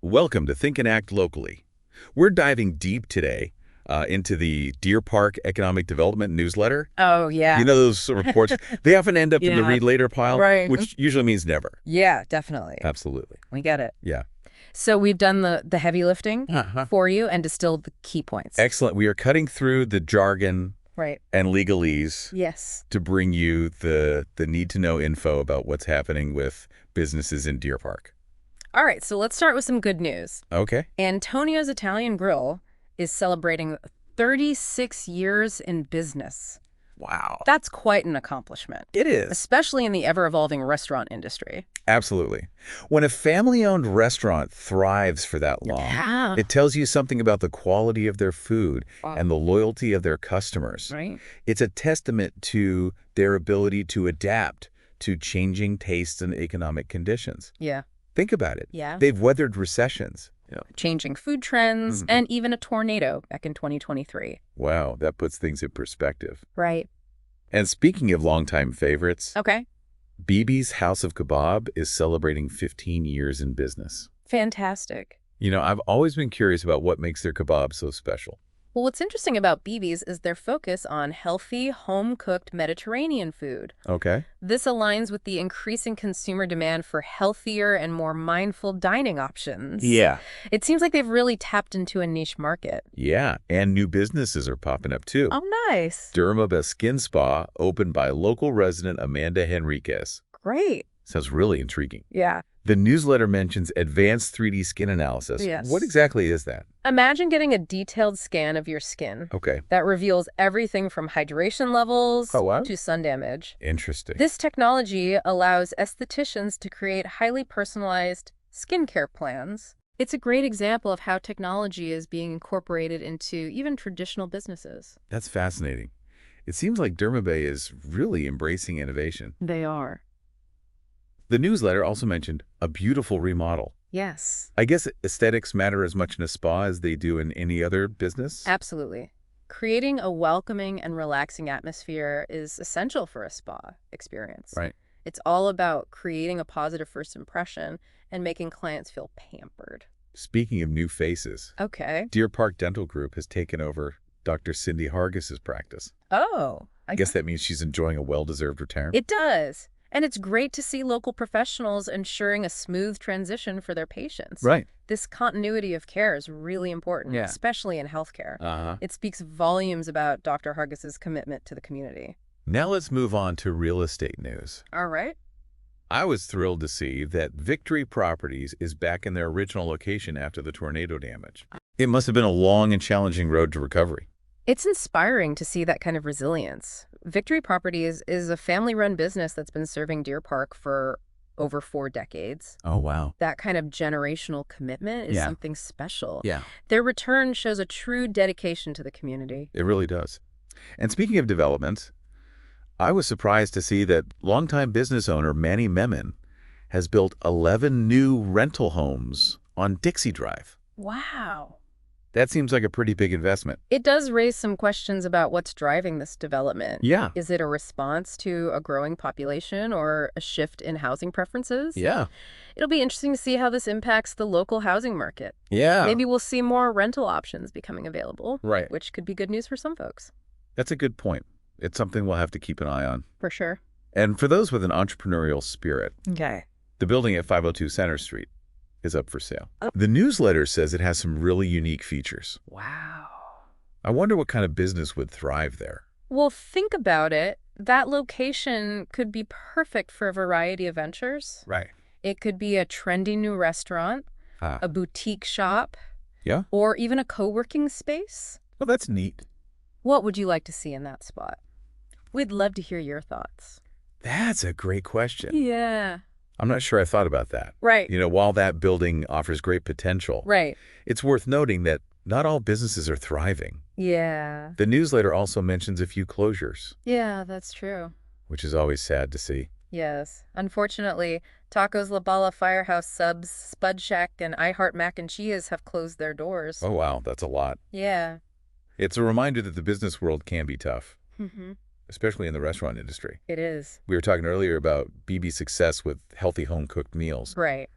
Welcome to Think and Act Locally. We're diving deep today into the Deer Park Economic Development newsletter. Oh, yeah. You know those reports? They often end up in the Yeah. read later pile, Right. which usually means never. Yeah, definitely. Absolutely. We get it. Yeah. So we've done the heavy lifting Uh-huh. for you and distilled the key points. Excellent. We are cutting through the jargon Right. and legalese Yes. to bring you the need-to-know info about what's happening with businesses in Deer Park. All right, so let's start with some good news. Okay. Antonio's Italian Grill is celebrating 36 years in business. Wow. That's quite an accomplishment, It is. especially in the ever-evolving restaurant industry. Absolutely. When a family-owned restaurant thrives for that long, Yeah. it tells you something about the quality of their food Wow. and the loyalty of their customers. Right. It's a testament to their ability to adapt to changing tastes and economic conditions. Yeah. Think about it. Yeah. They've weathered recessions. Changing food trends and even a tornado back in 2023. Wow, that puts things in perspective. Right. And speaking of longtime favorites, Okay. BiBi's House of Kabob is celebrating 15 years in business. Fantastic. You know, I've always been curious about what makes their kebab so special. Well, what's interesting about BiBi's is their focus on healthy, home-cooked Mediterranean food. Okay. This aligns with the increasing consumer demand for healthier and more mindful dining options. Yeah. It seems like they've really tapped into a niche market. Yeah, and new businesses are popping up too. Oh, nice. Dermabeh Skin Spa, opened by local resident Amanda Henriquez. Great. Sounds really intriguing. Yeah. The newsletter mentions advanced 3D skin analysis. Yes. What exactly is that? Imagine getting a detailed scan of your skin Okay. that reveals everything from hydration levels Oh, wow. to sun damage. Interesting. This technology allows estheticians to create highly personalized skincare plans. It's a great example of how technology is being incorporated into even traditional businesses. That's fascinating. It seems like Dermabeh is really embracing innovation. They are. The newsletter also mentioned a beautiful remodel. Yes. I guess aesthetics matter as much in a spa as they do in any other business? Absolutely. Creating a welcoming and relaxing atmosphere is essential for a spa experience. Right. It's all about creating a positive first impression and making clients feel pampered. Speaking of new faces, Okay. Deer Park Dental Group has taken over Dr. Cindy Hargis's practice. Oh. I guess that means she's enjoying a well-deserved retirement. It does. And it's great to see local professionals ensuring a smooth transition for their patients. Right. This continuity of care is really important, Yeah. especially in healthcare. Uh-huh. It speaks volumes about Dr. Hargis's commitment to the community. Now let's move on to real estate news. All right. I was thrilled to see that Victory Properties is back in their original location after the tornado damage. It must have been a long and challenging road to recovery. It's inspiring to see that kind of resilience. Victory Properties is a family-run business that's been serving Deer Park for over 4 decades. Oh, wow. That kind of generational commitment is Yeah. something special. Yeah, Their return shows a true dedication to the community. it really does. And speaking of developments, I was surprised to see that longtime business owner Manny Memon has built 11 new rental homes on Dixie Drive. Wow. That seems like a pretty big investment. It does raise some questions about what's driving this development. Yeah. Is it a response to a growing population or a shift in housing preferences? Yeah. It'll be interesting to see how this impacts the local housing market. Yeah. Maybe we'll see more rental options becoming available, Right. which could be good news for some folks. That's a good point. It's something we'll have to keep an eye on. For sure. And for those with an entrepreneurial spirit, Okay. the building at 502 Center Street is up for sale. The newsletter says it has some really unique features. Wow. I wonder what kind of business would thrive there. Well, think about it. That location could be perfect for a variety of ventures. Right. It could be a trendy new restaurant, a boutique shop, Yeah? or even a co-working space. Well, that's neat. What would you like to see in that spot? We'd love to hear your thoughts. That's a great question. Yeah. I'm not sure I thought about that. Right. You know, while that building offers great potential, Right. it's worth noting that not all businesses are thriving. Yeah. The newsletter also mentions a few closures, Yeah, that's true. which is always sad to see. Yes. Unfortunately, Tacos La Bala, Firehouse Subs, Spud Shack, and I Heart Mac and Cheese have closed their doors. Oh, wow, that's a lot. Yeah. It's a reminder that the business world can be tough, Mm-hmm. especially in the restaurant industry. It is. We were talking earlier about BiBi's success with healthy home-cooked meals. Right.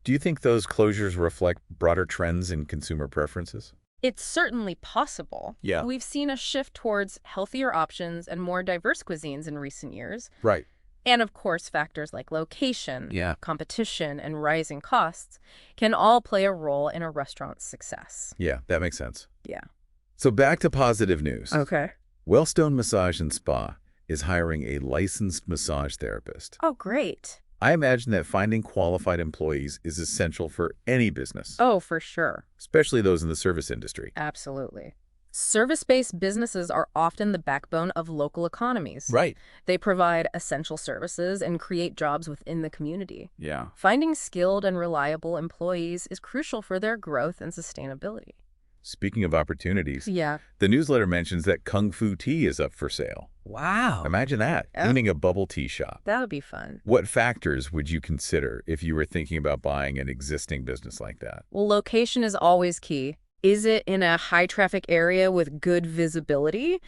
Do you think those closures reflect broader trends in consumer preferences? It's certainly possible. Yeah. We've seen a shift towards healthier options and more diverse cuisines in recent years. Right. And of course, factors like location, Yeah. competition, and rising costs can all play a role in a restaurant's success. Yeah, that makes sense. Yeah. So back to positive news. Okay. Wellstone Massage Spa is hiring a licensed massage therapist. Oh, great. I imagine that finding qualified employees is essential for any business, Oh, for sure. especially those in the service industry. Absolutely. Service-based businesses are often the backbone of local economies. Right. They provide essential services and create jobs within the community. Yeah. Finding skilled and reliable employees is crucial for their growth and sustainability. Speaking of opportunities, Yeah. the newsletter mentions that Kung Fu Tea is up for sale. Wow. Imagine that, Oh. owning a bubble tea shop. That would be fun. What factors would you consider if you were thinking about buying an existing business like that? Well, location is always key. Is it in a high-traffic area with good visibility?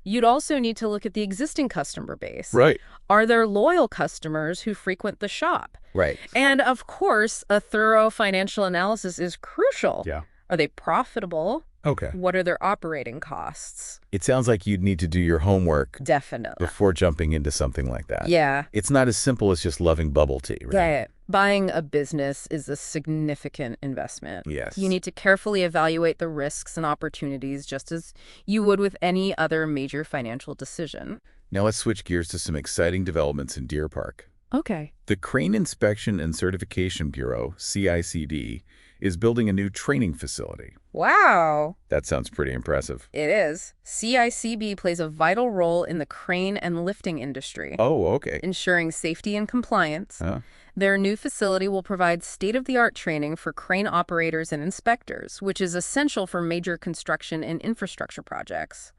You'd also need to look at the existing customer base. Right. Are there loyal customers who frequent the shop? Right. And of course, a thorough financial analysis is crucial. Yeah. Are they profitable? Okay. What are their operating costs? It sounds like you'd need to do your homework Definitely. before jumping into something like that. Yeah. It's not as simple as just loving bubble tea, right? Right. Buying a business is a significant investment. Yes. You need to carefully evaluate the risks and opportunities just as you would with any other major financial decision. Now let's switch gears to some exciting developments in Deer Park. Okay. The Crane Inspection and Certification Bureau, CICD, is building a new training facility. Wow. That sounds pretty impressive. It is. CICB plays a vital role in the crane and lifting industry, Oh, okay. ensuring safety and compliance. Huh? Their new facility will provide state-of-the-art training for crane operators and inspectors, which is essential for major construction and infrastructure projects.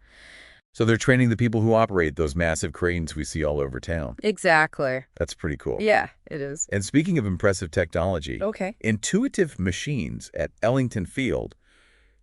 So they're training the people who operate those massive cranes we see all over town. Exactly. That's pretty cool. Yeah, it is. And speaking of impressive technology, Okay. Intuitive Machines at Ellington Field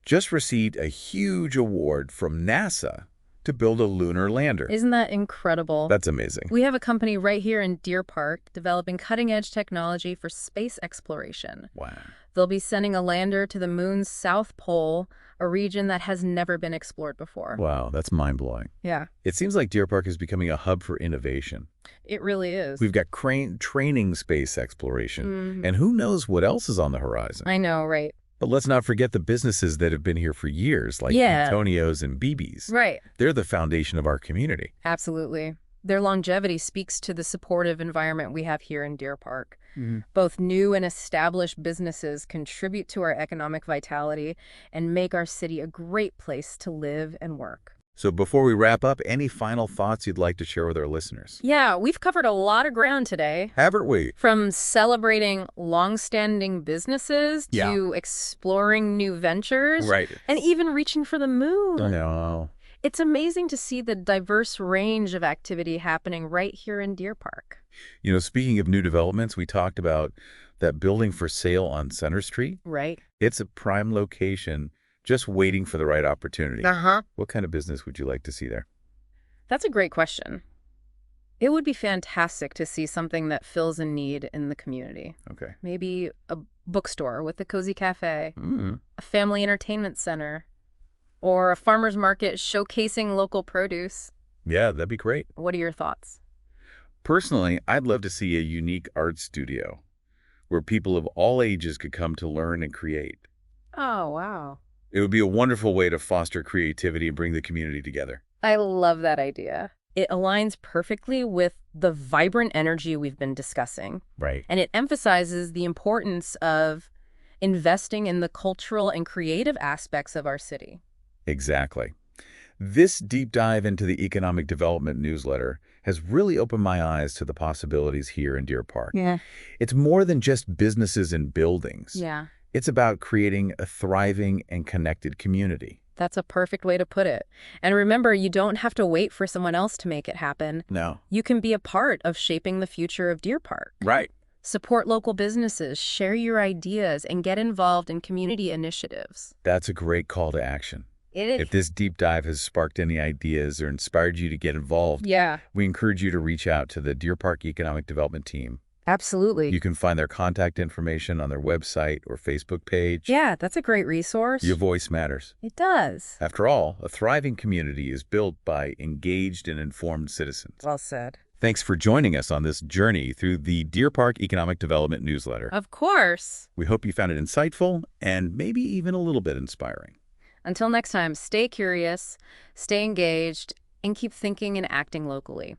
just received a huge award from NASA to build a lunar lander. Isn't that incredible? That's amazing. We have a company right here in Deer Park developing cutting-edge technology for space exploration. Wow. They'll be sending a lander to the moon's south pole, a region that has never been explored before. Wow, that's mind-blowing. Yeah, It seems like Deer Park is becoming a hub for innovation. it really is. We've got crane training space exploration, Mhm. and who knows what else is on the horizon. I know, right? But let's not forget the businesses that have been here for years, like Yeah. Antonio's and BiBi's. Right. They're the foundation of our community. Absolutely. Their longevity speaks to the supportive environment we have here in Deer Park. Mhm. Both new and established businesses contribute to our economic vitality and make our city a great place to live and work. So before we wrap up, any final thoughts you'd like to share with our listeners? Yeah, we've covered a lot of ground today. Haven't we? From celebrating long-standing businesses Yeah. to exploring new ventures Right. and even reaching for the moon. I know. It's amazing to see the diverse range of activity happening right here in Deer Park. You know, speaking of new developments, we talked about that building for sale on Center Street. Right? It's a prime location, just waiting for the right opportunity. Uh-huh. What kind of business would you like to see there? That's a great question. It would be fantastic to see something that fills a need in the community. Okay. Maybe a bookstore with a cozy cafe, Mm. a family entertainment center, or a farmer's market showcasing local produce. Yeah, that'd be great. What are your thoughts? Personally, I'd love to see a unique art studio where people of all ages could come to learn and create. Oh, wow. It would be a wonderful way to foster creativity and bring the community together. I love that idea. It aligns perfectly with the vibrant energy we've been discussing, Right. and it emphasizes the importance of investing in the cultural and creative aspects of our city. Exactly. This deep dive into the economic development newsletter has really opened my eyes to the possibilities here in Deer Park. Yeah. It's more than just businesses and buildings. Yeah. It's about creating a thriving and connected community. That's a perfect way to put it. And remember, you don't have to wait for someone else to make it happen. No. You can be a part of shaping the future of Deer Park. Right. Support local businesses, share your ideas, and get involved in community initiatives. That's a great call to action. It is. If this deep dive has sparked any ideas or inspired you to get involved, Yeah. we encourage you to reach out to the Deer Park Economic Development Team Absolutely. You can find their contact information on their website or Facebook page. Yeah, that's a great resource. Your voice matters. It does. After all, a thriving community is built by engaged and informed citizens. Well said. Thanks for joining us on this journey through the Deer Park Economic Development newsletter. Of course. We hope you found it insightful and maybe even a little bit inspiring. Until next time, stay curious, stay engaged, and keep thinking and acting locally.